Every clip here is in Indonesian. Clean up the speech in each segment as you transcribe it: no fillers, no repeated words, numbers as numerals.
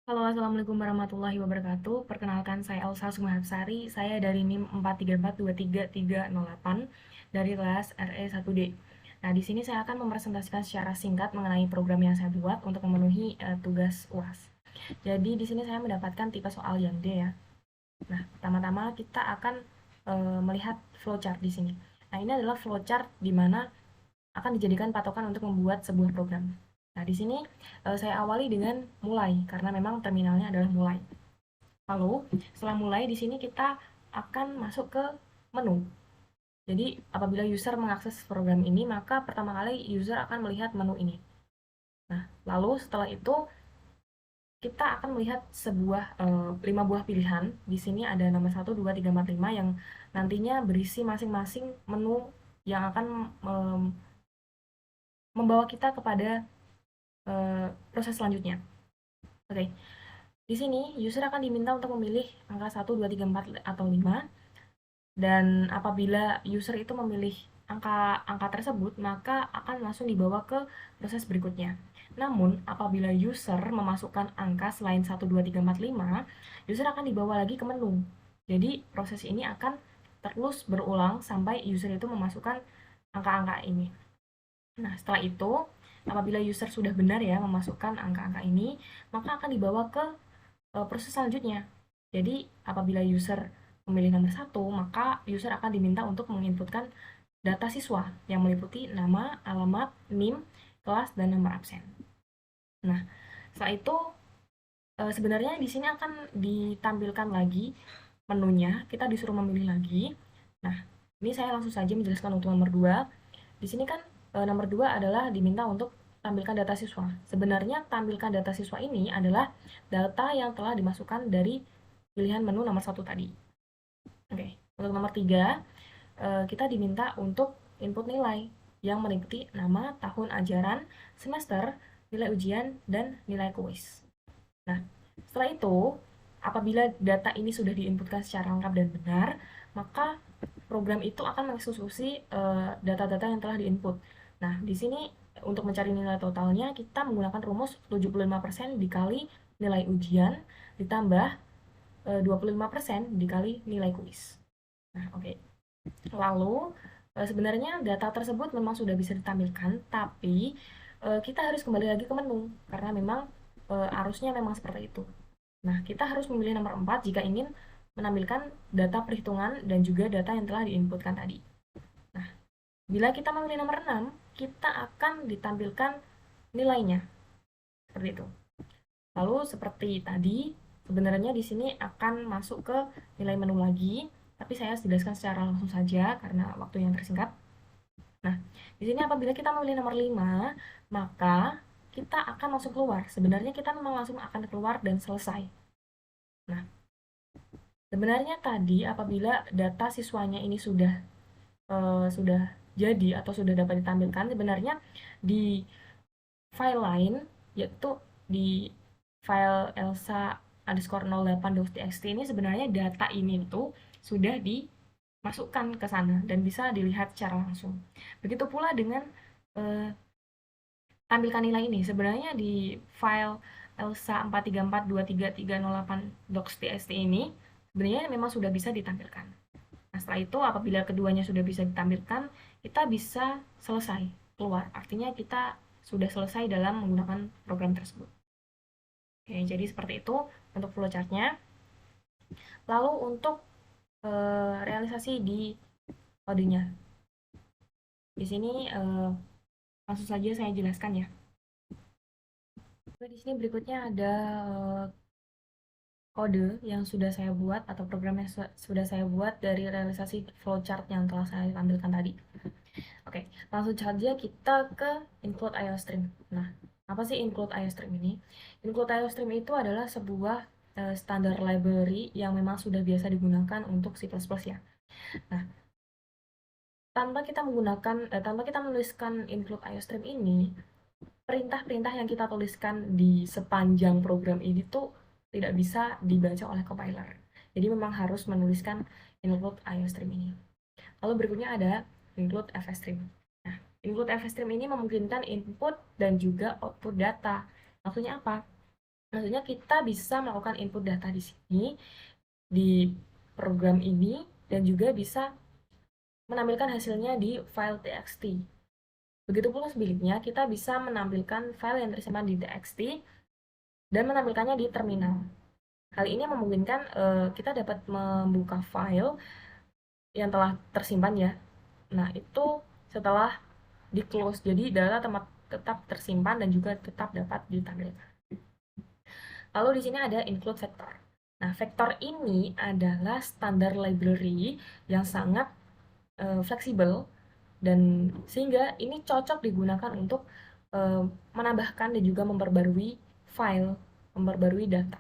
Halo, Assalamualaikum warahmatullahi wabarakatuh. Perkenalkan, saya Elsa Sumahapsari. Saya dari NIM 4342338 dari kelas RE1D. Nah, di sini saya akan mempresentasikan secara singkat mengenai program yang saya buat untuk memenuhi tugas UAS. Jadi, di sini saya mendapatkan tipe soal yang D ya. Nah, pertama-tama kita akan melihat flowchart di sini. Nah, ini adalah flowchart di mana akan dijadikan patokan untuk membuat sebuah program. Nah, di sini saya awali dengan mulai, karena memang terminalnya adalah mulai. Lalu, setelah mulai, di sini kita akan masuk ke menu. Jadi, apabila user mengakses program ini, maka pertama kali user akan melihat menu ini. Nah, lalu setelah itu, kita akan melihat sebuah 5 buah pilihan. Di sini ada nomor 1, 2, 3, 4, 5 yang nantinya berisi masing-masing menu yang akan membawa kita kepada proses selanjutnya. Oke, di sini user akan diminta untuk memilih angka 1, 2, 3, 4, atau 5. Dan apabila user itu memilih angka tersebut, maka akan langsung dibawa ke proses berikutnya. Namun, apabila user memasukkan angka selain 1, 2, 3, 4, 5, user akan dibawa lagi ke menu. Jadi, proses ini akan terus berulang sampai user itu memasukkan angka-angka ini. Nah, setelah itu, apabila user sudah benar ya memasukkan angka-angka ini, maka akan dibawa ke proses selanjutnya. Jadi, apabila user memilih nomor 1, maka user akan diminta untuk menginputkan data siswa yang meliputi nama, alamat, NIM, kelas, dan nomor absen. Nah, setelah itu sebenarnya di sini akan ditampilkan lagi menunya, kita disuruh memilih lagi. Nah, ini saya langsung saja menjelaskan untuk nomor 2. Di sini kan nomor 2 adalah diminta untuk tampilkan data siswa. Sebenarnya tampilkan data siswa ini adalah data yang telah dimasukkan dari pilihan menu nomor 1 tadi. Oke, untuk nomor 3, kita diminta untuk input nilai yang meliputi nama, tahun ajaran, semester, nilai ujian, dan nilai kuis. Nah, setelah itu, apabila data ini sudah diinputkan secara lengkap dan benar, maka program itu akan mengeksekusi data-data yang telah diinput. Nah, di sini untuk mencari nilai totalnya, kita menggunakan rumus 75% dikali nilai ujian, ditambah 25% dikali nilai kuis. Nah, oke. Lalu, sebenarnya data tersebut memang sudah bisa ditampilkan, tapi kita harus kembali lagi ke menu, karena memang arusnya memang seperti itu. Nah, kita harus memilih nomor 4 jika ingin menampilkan data perhitungan dan juga data yang telah diinputkan tadi. Nah, bila kita memilih nomor 6, kita akan ditampilkan nilainya. Seperti itu. Lalu seperti tadi, sebenarnya di sini akan masuk ke nilai menu lagi, tapi saya jelaskan secara langsung saja karena waktu yang tersingkat. Nah, di sini apabila kita memilih nomor 5, maka kita akan langsung keluar. Sebenarnya kita memang langsung akan keluar dan selesai. Nah, sebenarnya tadi apabila data siswanya ini sudah jadi atau sudah dapat ditampilkan, sebenarnya di file lain, yaitu di file elsa_08.txt ini sebenarnya data ini tuh sudah dimasukkan ke sana dan bisa dilihat secara langsung. Begitu pula dengan eh, tampilkan nilai ini. Sebenarnya di file elsa4342338.txt ini sebenarnya memang sudah bisa ditampilkan. Nah, setelah itu apabila keduanya sudah bisa ditampilkan, kita bisa selesai keluar. Artinya kita sudah selesai dalam menggunakan program tersebut. Oke, jadi seperti itu untuk flowchartnya. Lalu untuk realisasi di kodenya. Di sini langsung saja saya jelaskan ya. Di sini berikutnya ada kode yang sudah saya buat atau program yang sudah saya buat dari realisasi flowchart yang telah saya tampilkan tadi. Oke, langsung saja kita ke include IOStream. Nah, apa sih include IOStream ini? Include IOStream itu adalah sebuah standar library yang memang sudah biasa digunakan untuk C++ ya. Nah, tanpa kita menuliskan include IOStream ini, perintah-perintah yang kita tuliskan di sepanjang program ini tuh tidak bisa dibaca oleh compiler. Jadi memang harus menuliskan include IOStream ini. Lalu berikutnya ada include fstream. Nah, include fstream ini memungkinkan input dan juga output data. Maksudnya apa? Maksudnya kita bisa melakukan input data di sini, di program ini, dan juga bisa menampilkan hasilnya di file txt. Begitu pula sebaliknya, kita bisa menampilkan file yang tersimpan di txt dan menampilkannya di terminal. Hal ini memungkinkan kita dapat membuka file yang telah tersimpan ya. Nah, itu setelah di close, jadi data tetap tersimpan dan juga tetap dapat ditampilkan. Lalu di sini ada include vector. Nah, vektor ini adalah standar library yang sangat fleksibel dan sehingga ini cocok digunakan untuk menambahkan dan juga memperbarui file, memperbarui data.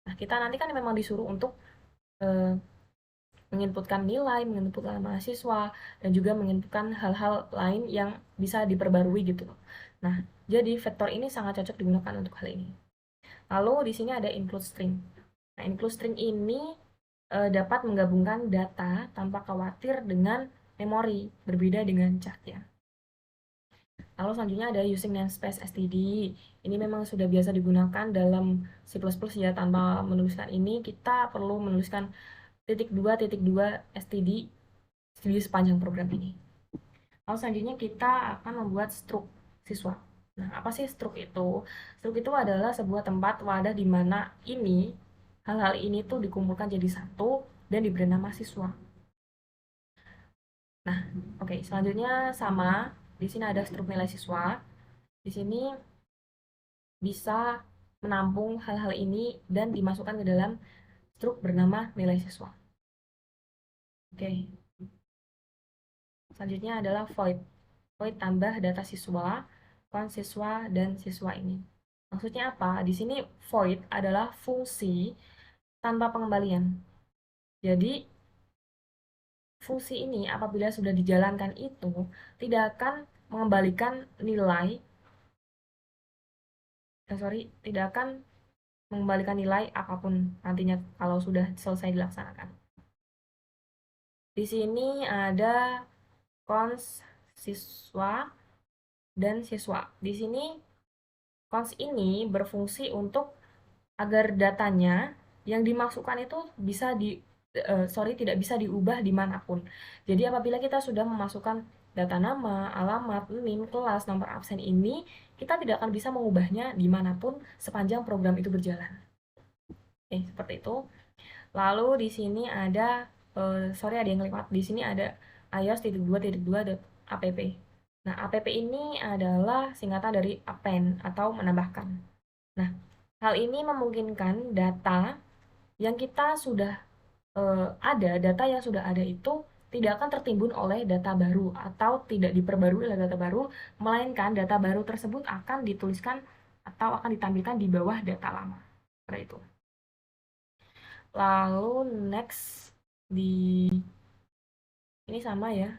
Nah, kita nanti kan memang disuruh untuk menginputkan nilai, menginputkan mahasiswa, dan juga menginputkan hal-hal lain yang bisa diperbarui gitu. Nah, jadi vektor ini sangat cocok digunakan untuk hal ini. Lalu di sini ada include string. Nah, include string ini dapat menggabungkan data tanpa khawatir dengan memori, berbeda dengan chart ya. Lalu selanjutnya ada using namespace std. Ini memang sudah biasa digunakan dalam C++ ya. Tanpa menuliskan ini, kita perlu menuliskan ".2.2 std" di sepanjang program ini. Lalu selanjutnya kita akan membuat struk siswa. Nah, apa sih struk itu? Struk itu adalah sebuah tempat wadah di mana hal-hal ini tuh dikumpulkan jadi satu dan diberi nama siswa. Nah, oke, selanjutnya sama. Di sini ada struk nilai siswa. Di sini bisa menampung hal-hal ini dan dimasukkan ke dalam struk bernama nilai siswa. Oke. Selanjutnya adalah void. Void tambah data siswa, cons siswa, dan siswa ini. Maksudnya apa? Di sini void adalah fungsi tanpa pengembalian. Jadi, fungsi ini apabila sudah dijalankan itu tidak akan mengembalikan nilai, tidak akan mengembalikan nilai apapun nantinya kalau sudah selesai dilaksanakan. Di sini ada cons siswa dan siswa. Di sini cons ini berfungsi untuk agar datanya yang dimasukkan itu tidak bisa diubah dimanapun. Jadi apabila kita sudah memasukkan data nama, alamat, NIM, kelas, nomor absen ini, kita tidak akan bisa mengubahnya dimanapun sepanjang program itu berjalan. Oke, seperti itu. Lalu di sini ada, ada yang lewat. Di sini ada iOS.2.2.app. Nah, app ini adalah singkatan dari append atau menambahkan. Nah, hal ini memungkinkan data yang kita sudah data yang sudah ada itu tidak akan tertimbun oleh data baru atau tidak diperbarui oleh data baru, melainkan data baru tersebut akan dituliskan atau akan ditampilkan di bawah data lama. Seperti itu. Lalu next di ini sama ya.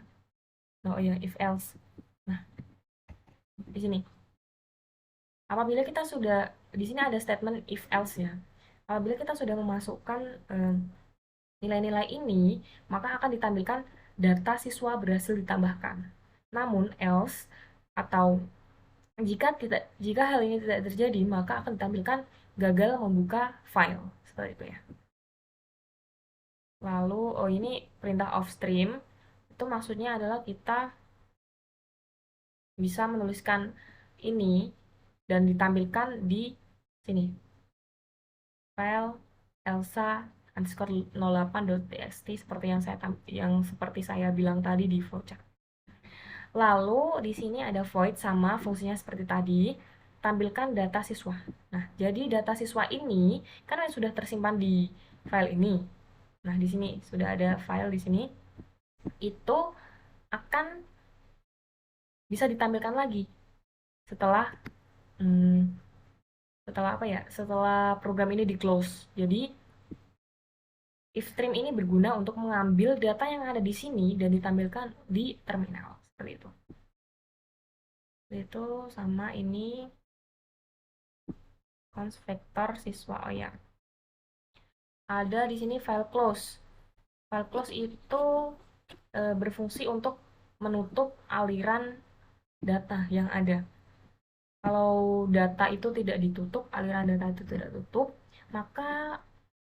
Oh ya, if else. Nah, di sini. Apabila kita sudah di sini ada statement if else ya. Apabila kita sudah memasukkan nilai-nilai ini, maka akan ditampilkan data siswa berhasil ditambahkan. Namun else atau jika hal ini tidak terjadi, maka akan ditampilkan gagal membuka file. Seperti itu ya. Lalu, ini perintah off stream. Itu maksudnya adalah kita bisa menuliskan ini dan ditampilkan di sini. File elsa underscore 08.txt seperti saya bilang tadi di flowchart. Lalu di sini ada void sama fungsinya seperti tadi, tampilkan data siswa. Nah, jadi data siswa ini kan sudah tersimpan di file ini. Nah, di sini sudah ada file di sini. Itu akan bisa ditampilkan lagi setelah setelah program ini di close. Jadi if stream ini berguna untuk mengambil data yang ada di sini dan ditampilkan di terminal seperti itu. Itu sama ini cons vector siswa. Oh ya, ada di sini file close. File close itu berfungsi untuk menutup aliran data yang ada. Kalau data itu tidak ditutup, aliran data itu tidak tutup, maka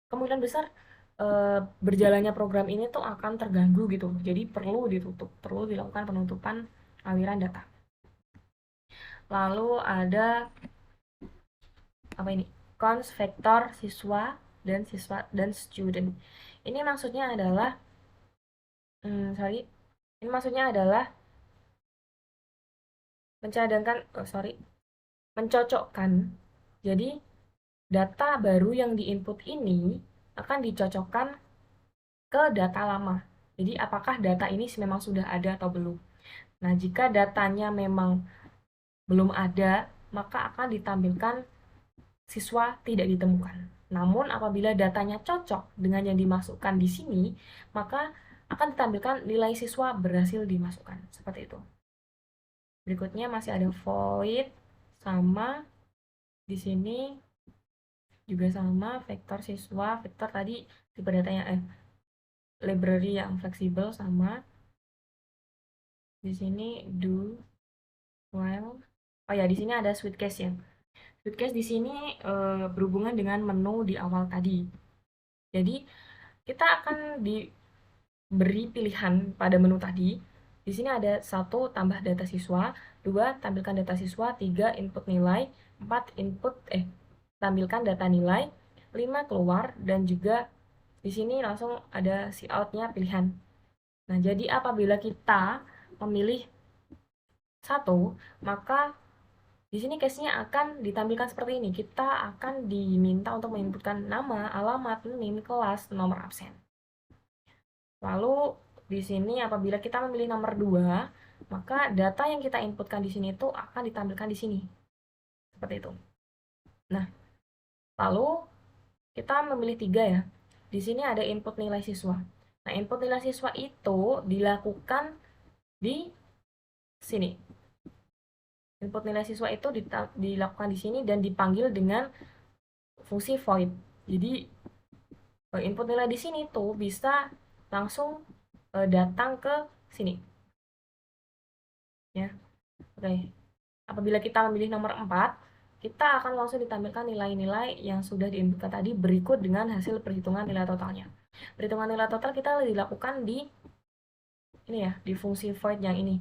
kemungkinan besar berjalannya program ini tuh akan terganggu gitu. Jadi perlu ditutup, perlu dilakukan penutupan aliran data. Lalu ada apa ini? Cons vektor siswa dan student. Ini maksudnya adalah sorry. Ini maksudnya adalah mencocokkan. Jadi data baru yang diinput ini akan dicocokkan ke data lama. Jadi apakah data ini memang sudah ada atau belum. Nah, jika datanya memang belum ada, maka akan ditampilkan siswa tidak ditemukan. Namun apabila datanya cocok dengan yang dimasukkan di sini, maka akan ditampilkan nilai siswa berhasil dimasukkan. Seperti itu. Berikutnya masih ada void sama di sini juga sama vektor siswa, vektor tadi tipe datanya library yang fleksibel sama di sini do while. Oh ya, di sini ada switch case ya. Switch case di sini berhubungan dengan menu di awal tadi. Jadi kita akan diberi pilihan pada menu tadi. Di sini ada 1 tambah data siswa, 2 tampilkan data siswa, 3 input nilai, 4 tampilkan data nilai, 5 keluar, dan juga di sini langsung ada si out-nya pilihan. Nah, jadi apabila kita memilih 1, maka di sini case-nya akan ditampilkan seperti ini. Kita akan diminta untuk menginputkan nama, alamat, NIM, kelas, nomor absen. Lalu di sini apabila kita memilih nomor 2, maka data yang kita inputkan di sini itu akan ditampilkan di sini. Seperti itu. Nah, lalu kita memilih 3 ya. Di sini ada input nilai siswa. Nah, input nilai siswa itu dilakukan di sini. Input nilai siswa itu dilakukan di sini dan dipanggil dengan fungsi void. Jadi input nilai di sini tuh bisa langsung datang ke sini. Ya. Oke. Apabila kita memilih nomor 4, kita akan langsung ditampilkan nilai-nilai yang sudah diinputkan tadi berikut dengan hasil perhitungan nilai totalnya. Perhitungan nilai total kita dilakukan di ini ya, di fungsi void yang ini.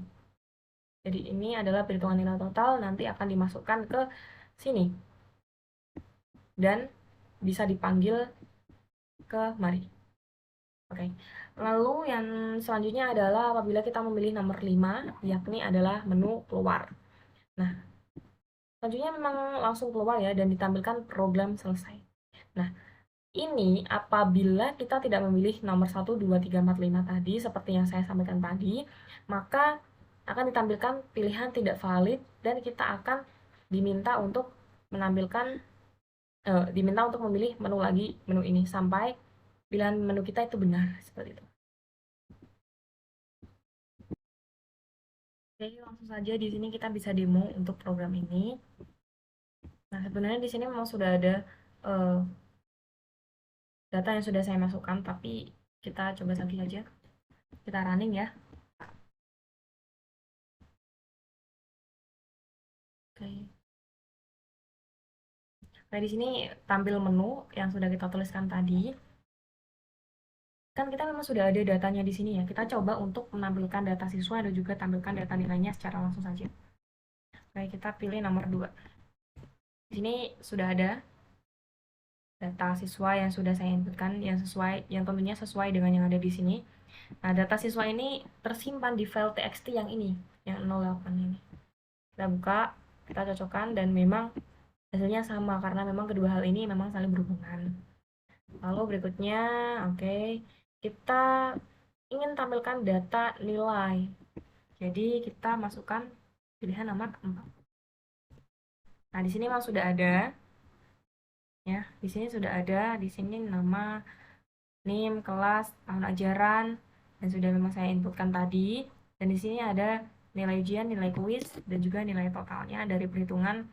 Jadi ini adalah perhitungan nilai total, nanti akan dimasukkan ke sini. Dan bisa dipanggil ke mari. Oke. Lalu yang selanjutnya adalah apabila kita memilih nomor 5, yakni adalah menu keluar. Nah, selanjutnya memang langsung keluar ya dan ditampilkan program selesai. Nah, ini apabila kita tidak memilih nomor 1, 2, 3, 4, 5 tadi seperti yang saya sampaikan tadi, maka akan ditampilkan pilihan tidak valid dan kita akan diminta untuk memilih menu lagi, menu ini sampai pilihan menu kita itu benar seperti itu. Oke, langsung saja di sini kita bisa demo untuk program ini. Nah, sebenarnya di sini memang sudah ada data yang sudah saya masukkan, tapi kita coba lagi saja. Kita running ya. Oke. Nah, di sini tampil menu yang sudah kita tuliskan tadi. Kan kita memang sudah ada datanya di sini ya. Kita coba untuk menampilkan data siswa dan juga tampilkan data nilainya secara langsung saja. Oke, kita pilih nomor 2. Di sini sudah ada data siswa yang sudah saya inputkan yang tentunya sesuai dengan yang ada di sini. Nah, data siswa ini tersimpan di file txt yang ini, yang 08 ini. Kita buka, kita cocokkan dan memang hasilnya sama karena memang kedua hal ini memang saling berhubungan. Lalu berikutnya, oke, kita ingin tampilkan data nilai. Jadi kita masukkan pilihan nomor 4. Nah, di sini memang sudah ada ya, di sini sudah ada, di sini nama, NIM, kelas, tahun ajaran dan sudah memang saya inputkan tadi. Dan di sini ada nilai ujian, nilai kuis dan juga nilai totalnya dari perhitungan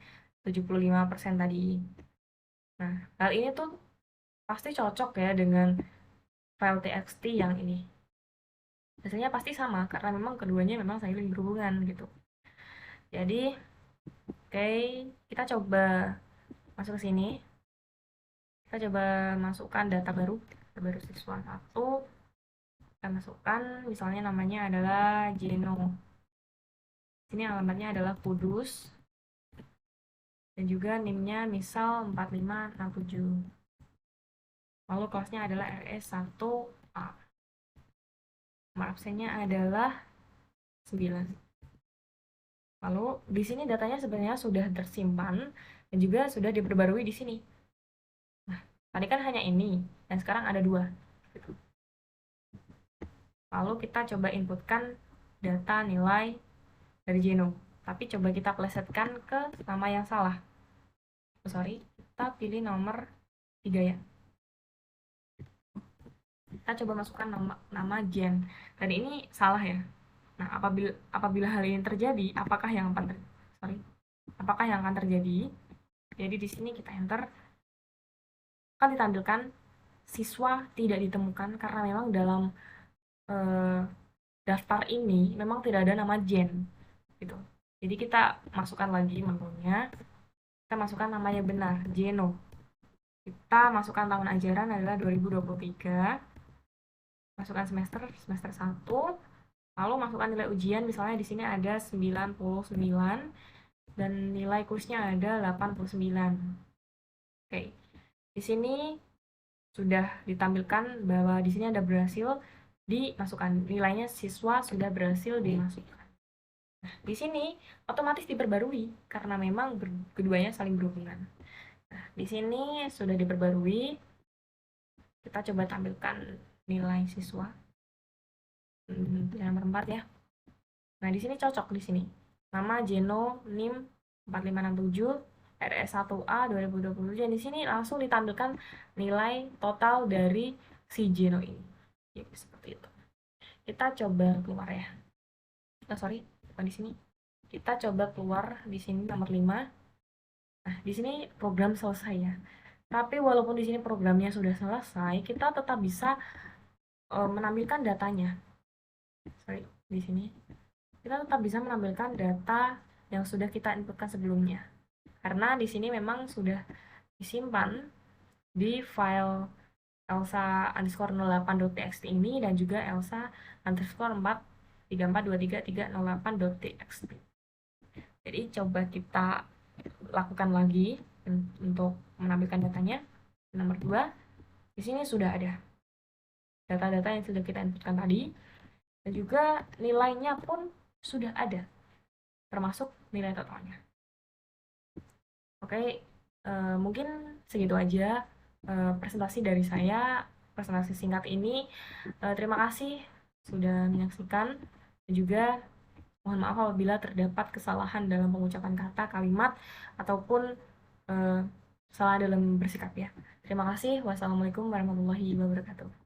75% tadi. Nah, hal ini tuh pasti cocok ya dengan file txt yang ini. Hasilnya pasti sama karena memang keduanya memang saling berhubungan gitu. Jadi Oke, kita coba masuk ke sini. Kita coba masukkan data baru siswa 1. Kita masukkan, misalnya namanya adalah Jeno. Sini alamatnya adalah Kudus. Dan juga NIM-nya misal 4567. Lalu kelasnya adalah RS1A. Nomor absennya adalah 9. Lalu di sini datanya sebenarnya sudah tersimpan dan juga sudah diperbarui di sini. Nah, tadi kan hanya ini, dan sekarang ada 2. Lalu kita coba inputkan data nilai dari Jeno. Tapi coba kita plesetkan ke nama yang salah. Kita pilih nomor 3 ya. Kita coba masukkan nama Jen. Dan ini salah ya. Nah, apabila hal ini terjadi, apakah yang akan terjadi? Jadi di sini kita enter, akan ditampilkan siswa tidak ditemukan karena memang dalam daftar ini memang tidak ada nama Jen gitu. Jadi kita masukkan lagi menunya, kita masukkan namanya benar, Jeno. Kita masukkan tahun ajaran adalah 2023, masukkan semester 1, lalu masukkan nilai ujian, misalnya di sini ada 99 dan nilai kursnya ada 89. Oke. Di sini sudah ditampilkan bahwa di sini ada berhasil dimasukkan, nilainya siswa sudah berhasil dimasukkan. Nah, di sini otomatis diperbarui karena memang keduanya saling berhubungan. Nah, di sini sudah diperbarui. Kita coba tampilkan nilai siswa. Nomor 4 ya. Nah, di sini cocok di sini. Nama Jeno NIM 4567 RS1A 2020, dan di sini langsung ditampilkan nilai total dari si Jeno ini. Ya, seperti itu. Kita coba keluar ya. Bukan di sini. Kita coba keluar di sini nomor 5. Nah, di sini program selesai ya. Tapi walaupun di sini programnya sudah selesai, kita tetap bisa menampilkan datanya. Di sini kita tetap bisa menampilkan data yang sudah kita inputkan sebelumnya. Karena di sini memang sudah disimpan di file elsa_08.txt ini dan juga elsa_434234308.txt. Jadi coba kita lakukan lagi untuk menampilkan datanya. Nomor 2, di sini sudah ada data-data yang sudah kita inputkan tadi, dan juga nilainya pun sudah ada, termasuk nilai totalnya. Oke, mungkin segitu aja presentasi dari saya, presentasi singkat ini. Terima kasih sudah menyaksikan, dan juga mohon maaf apabila terdapat kesalahan dalam pengucapan kata, kalimat, ataupun salah dalam bersikap ya. Terima kasih. Wassalamualaikum warahmatullahi wabarakatuh.